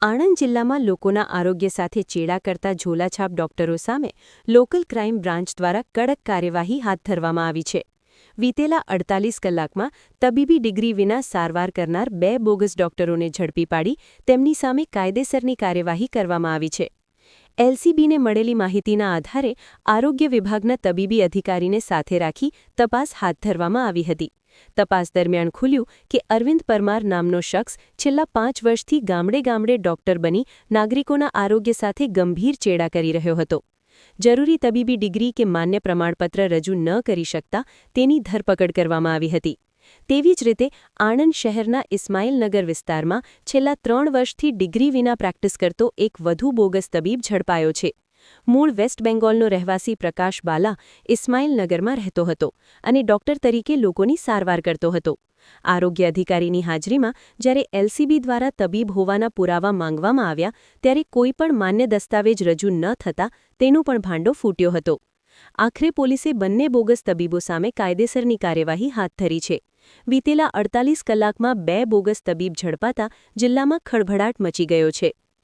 આણંદ જિલ્લામાં લોકોના આરોગ્ય સાથે ચેડા કરતા ઝોલાછાપ ડોક્ટરો સામે લોકલ ક્રાઇમ બ્રાન્ચ દ્વારા કડક કાર્યવાહી હાથ ધરવામાં આવી છે. વીતેલા 48 કલાકમાં તબીબી ડિગ્રી વિના સારવાર કરનાર 2 બોગસ ડોક્ટરોને ઝડપી પાડી તેમની સામે કાયદેસરની કાર્યવાહી કરવામાં આવી છે. એલસીબીને મળેલી માહિતીના આધારે આરોગ્ય વિભાગના તબીબી અધિકારીને સાથે રાખી તપાસ હાથ ધરવામાં આવી હતી. તપાસ દરમિયાન ખુલ્યું કે અરવિંદ પરમાર નામનો શખ્સ છેલ્લા 5 વર્ષથી ગામડે ડોક્ટર બની નાગરિકોના આરોગ્ય સાથે ગંભીર ચેડા કરી રહ્યો હતો. જરૂરી તબીબી ડિગ્રી કે માન્ય પ્રમાણપત્ર રજૂ ન કરી શકતા તેની ધરપકડ કરવામાં આવી હતી. તેવી જ રીતે આણંદ શહેરના ઇસ્માઇલનગર વિસ્તારમાં છેલ્લા 3 વર્ષથી ડિગ્રી વિના પ્રેક્ટિસ કરતો એક વધુ બોગસ તબીબ ઝડપાયો છે. મૂળ વેસ્ટ બેંગોલનો રહેવાસી પ્રકાશ બાલા ઇસ્માઇલનગરમાં રહેતો હતો અને ડોક્ટર તરીકે લોકોની સારવાર કરતો હતો. આરોગ્ય અધિકારીની હાજરીમાં જ્યારે એલસીબી દ્વારા તબીબ હોવાના પુરાવા માંગવામાં આવ્યા ત્યારે કોઈપણ માન્ય દસ્તાવેજ રજૂ ન થતા તેનો પણ ભાંડો ફૂટ્યો હતો. આખરે પોલીસે બંને બોગસ તબીબો સામે કાયદેસરની કાર્યવાહી હાથ ધરી છે. વીતેલા 48 કલાકમાં 2 બોગસ તબીબ ઝડપાતા જિલ્લામાં ખળભળાટ મચી ગયો છે.